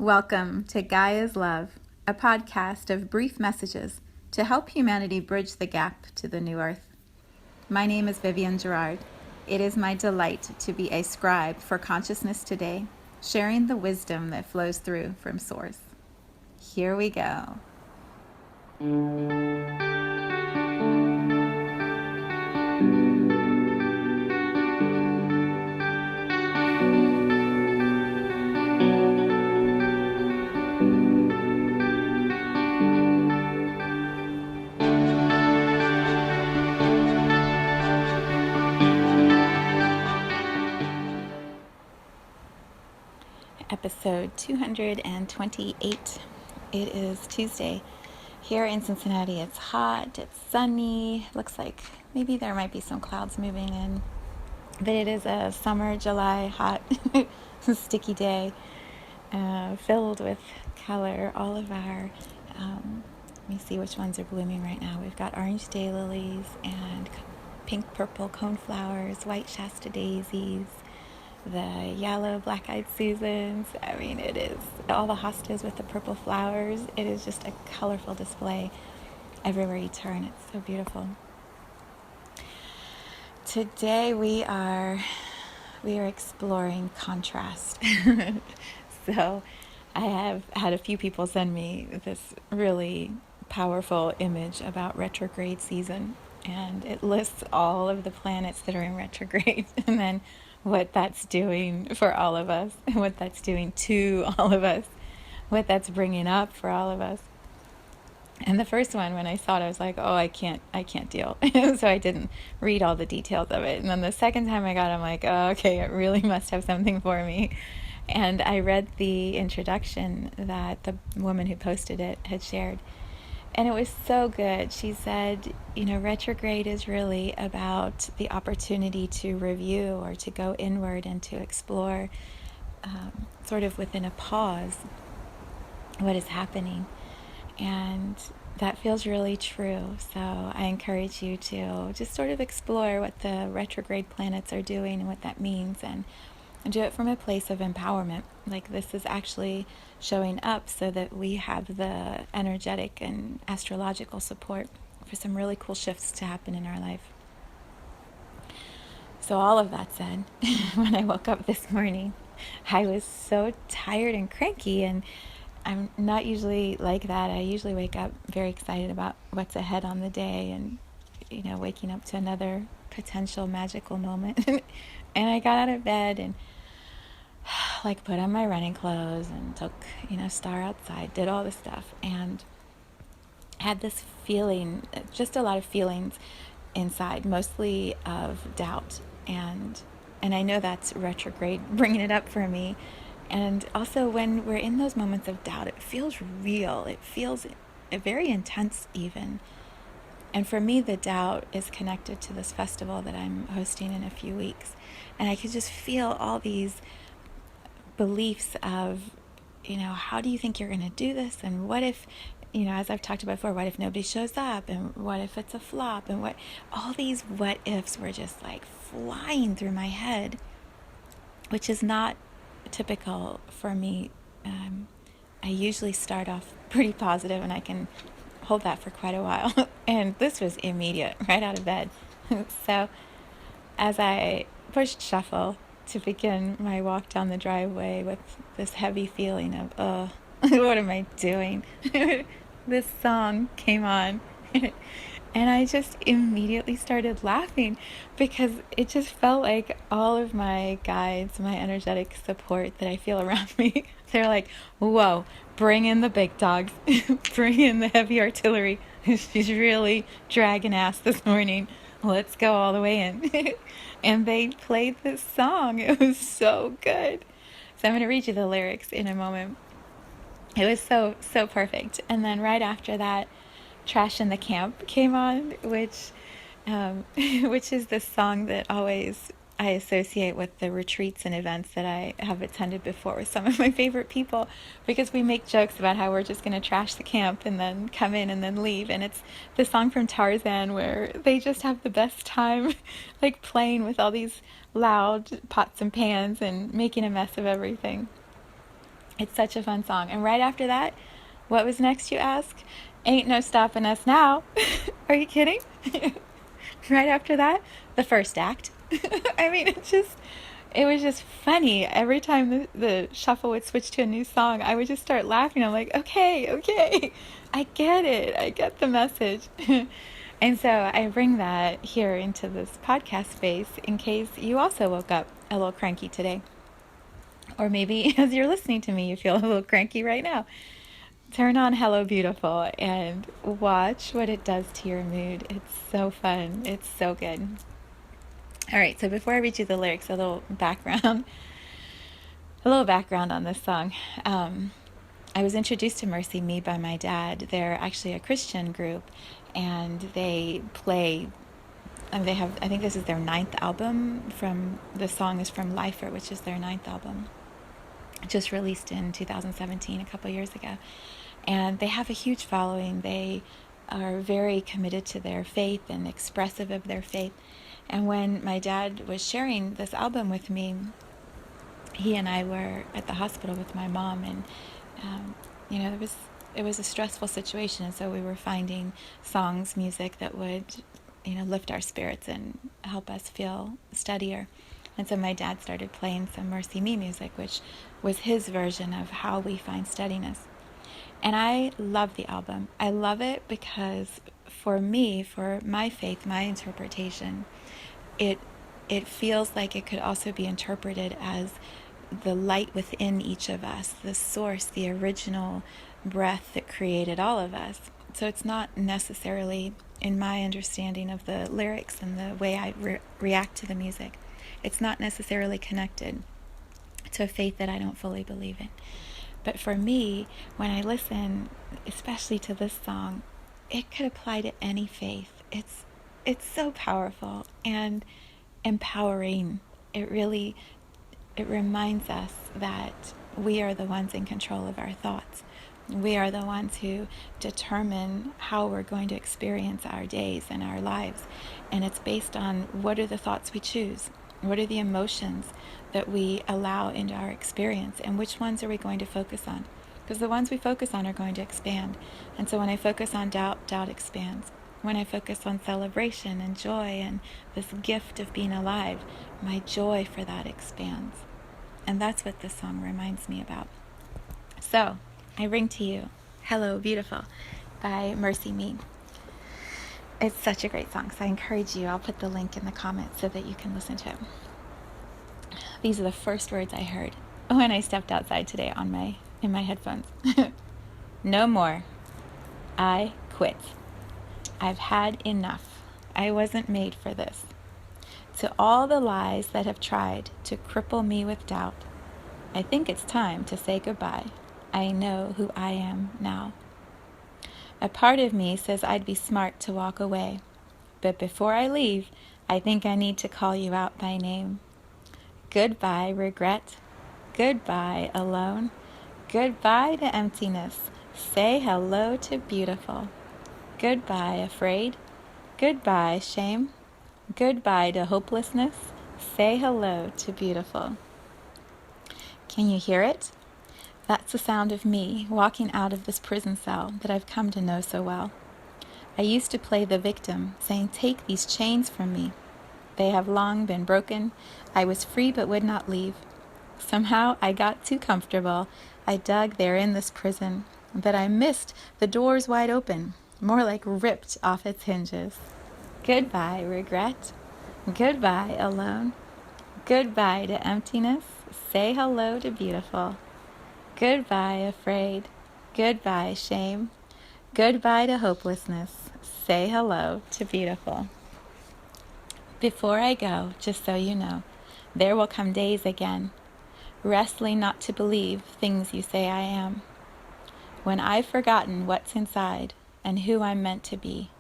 Welcome to Gaia's Love, a podcast of brief messages to help humanity bridge the gap to the new earth. My name is Vivienne Gerard. It is my delight to be a scribe for consciousness today, sharing the wisdom that flows through from Source. Here we go. Episode 228. It is Tuesday. Here in Cincinnati, it's hot, it's sunny. Looks like maybe there might be some clouds moving in. But it is a summer, July, hot, sticky day, filled with color. All of our, let me see which ones are blooming right now. We've got orange daylilies and pink purple coneflowers, white Shasta daisies, the yellow black-eyed Susans. I mean, it is all the hostas with the purple flowers. It is just a colorful display everywhere you turn. It's so beautiful. Today we are exploring contrast. So I have had a few people send me this really powerful image about retrograde season, and it lists all of the planets that are in retrograde and then what that's doing for all of us, what that's doing to all of us, what that's bringing up for all of us. And the first one, when I saw it, I was like, oh, I can't deal. So I didn't read all the details of it. And then the second time I got it, I'm like, oh, okay, it really must have something for me. And I read the introduction that the woman who posted it had shared. And it was so good. She said, retrograde is really about the opportunity to review or to go inward and to explore, sort of within a pause, what is happening. And that feels really true. So I encourage you to just sort of explore what the retrograde planets are doing and what that means, and do it from a place of empowerment. Like, this is actually showing up so that we have the energetic and astrological support for some really cool shifts to happen in our life. So all of that said, when I woke up this morning, I was so tired and cranky, and I'm not usually like that. I usually wake up very excited about what's ahead on the day and, waking up to another potential magical moment. And I got out of bed and put on my running clothes and took, Star outside, did all this stuff, and had this feeling, just a lot of feelings inside, mostly of doubt. And I know that's retrograde bringing it up for me. And also, when we're in those moments of doubt, it feels real. It feels very intense even. And for me, the doubt is connected to this festival that I'm hosting in a few weeks. And I could just feel all these beliefs of, how do you think you're going to do this? And what if, as I've talked about before, what if nobody shows up? And what if it's a flop? And all these what ifs were just flying through my head, which is not typical for me. I usually start off pretty positive, and I can hold that for quite a while. And this was immediate, right out of bed. So as I pushed shuffle to begin my walk down the driveway with this heavy feeling of, what am I doing? This song came on. And I just immediately started laughing, because it just felt like all of my guides, my energetic support that I feel around me, they're like, whoa, bring in the big dogs, bring in the heavy artillery. She's really dragging ass this morning. Let's go all the way in. And they played this song. It was so good. So I'm going to read you the lyrics in a moment. It was so, so perfect. And then right after that, Trash in the Camp came on, which is this song that always I associate with the retreats and events that I have attended before with some of my favorite people, because we make jokes about how we're just going to trash the camp and then come in and then leave. And it's the song from Tarzan where they just have the best time playing with all these loud pots and pans and making a mess of everything. It's such a fun song. And right after that, what was next, you ask? Ain't No Stopping Us Now. Are you kidding? Right after that, the first act. I mean, it was just funny. Every time the shuffle would switch to a new song, I would just start laughing. I'm like, okay, okay, I get it. I get the message. And so I bring that here into this podcast space in case you also woke up a little cranky today. Or maybe as you're listening to me, you feel a little cranky right now. Turn on Hello Beautiful and watch what it does to your mood. It's so fun. It's so good. All right, so before I read you the lyrics, a little background. A little background on this song. I was introduced to Mercy Me by my dad. They're actually a Christian group, and they play. They have. I think this is their 9th album. The song is from Lifer, which is their 9th album, just released in 2017, a couple years ago. And they have a huge following. They are very committed to their faith and expressive of their faith. And when my dad was sharing this album with me, he and I were at the hospital with my mom, and it was a stressful situation, and so we were finding songs, music that would lift our spirits and help us feel steadier. And so my dad started playing some Mercy Me music, which was his version of how we find steadiness. And I love the album. I love it because for me, for my faith, my interpretation, it feels like it could also be interpreted as the light within each of us, the source, the original breath that created all of us. So it's not necessarily, in my understanding of the lyrics and the way I react to the music, it's not necessarily connected to a faith that I don't fully believe in. But for me, when I listen, especially to this song, it could apply to any faith. It's so powerful and empowering. It reminds us that we are the ones in control of our thoughts. We are the ones who determine how we're going to experience our days and our lives. And it's based on what are the thoughts we choose? What are the emotions that we allow into our experience? And which ones are we going to focus on? Because the ones we focus on are going to expand. And so when I focus on doubt, doubt expands. When I focus on celebration and joy and this gift of being alive, my joy for that expands. And that's what this song reminds me about. So, I bring to you Hello Beautiful by Mercy Me. It's such a great song, so I encourage you. I'll put the link in the comments so that you can listen to it. These are the first words I heard when I stepped outside today in my headphones. No more. I quit. I've had enough. I wasn't made for this. To all the lies that have tried to cripple me with doubt, I think it's time to say goodbye. I know who I am now. A part of me says I'd be smart to walk away, but before I leave, I think I need to call you out by name. Goodbye, regret. Goodbye, alone. Goodbye to emptiness. Say hello to beautiful. Goodbye, afraid. Goodbye, shame. Goodbye to hopelessness. Say hello to beautiful. Can you hear it? That's the sound of me walking out of this prison cell that I've come to know so well. I used to play the victim, saying, "Take these chains from me." They have long been broken. I was free but would not leave. Somehow I got too comfortable. I dug there in this prison, but I missed the doors wide open, more like ripped off its hinges. Goodbye, regret. Goodbye, alone. Goodbye to emptiness. Say hello to beautiful. Goodbye, afraid. Goodbye, shame. Goodbye to hopelessness. Say hello to beautiful. Before I go, just so you know, there will come days again, wrestling not to believe things you say I am. When I've forgotten what's inside and who I'm meant to be,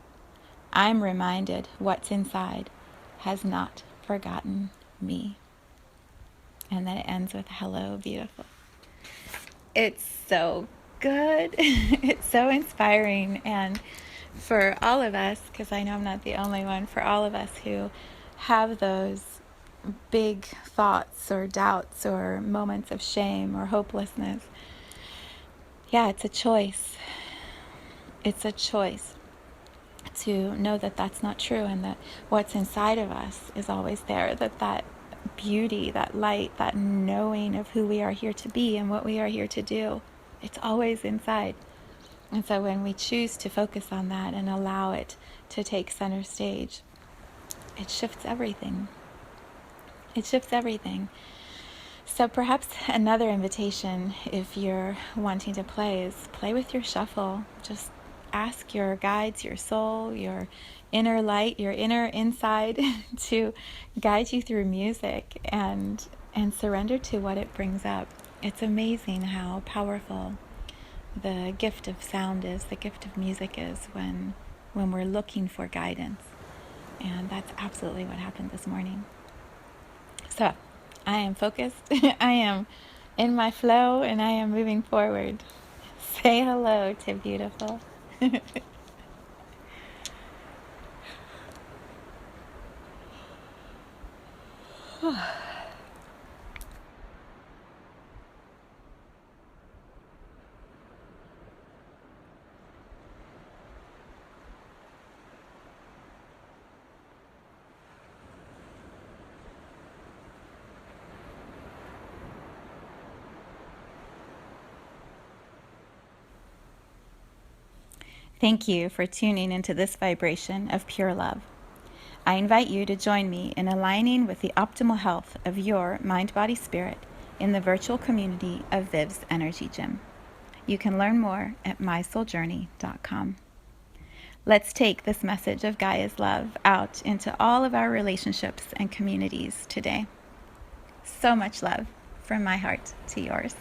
I'm reminded what's inside has not forgotten me. And then it ends with hello, beautiful. It's so good. It's so inspiring. And for all of us, because I know I'm not the only one, for all of us who have those big thoughts or doubts or moments of shame or hopelessness. Yeah, it's a choice. It's a choice to know that that's not true, and that what's inside of us is always there, that beauty, that light, that knowing of who we are here to be and what we are here to do, it's always inside. And so when we choose to focus on that and allow it to take center stage, it shifts everything. It shifts everything. So perhaps another invitation, if you're wanting to play, is play with your shuffle. Just ask your guides, your soul, your inner light, your inner inside to guide you through music and surrender to what it brings up. It's amazing how powerful the gift of sound is, the gift of music is when we're looking for guidance. And that's absolutely what happened this morning. So I am focused, I am in my flow, and I am moving forward. Say hello to beautiful. Thank you for tuning into this vibration of pure love. I invite you to join me in aligning with the optimal health of your mind, body, spirit in the virtual community of Viv's Energy Gym. You can learn more at mysouljourney.com. Let's take this message of Gaia's love out into all of our relationships and communities today. So much love from my heart to yours.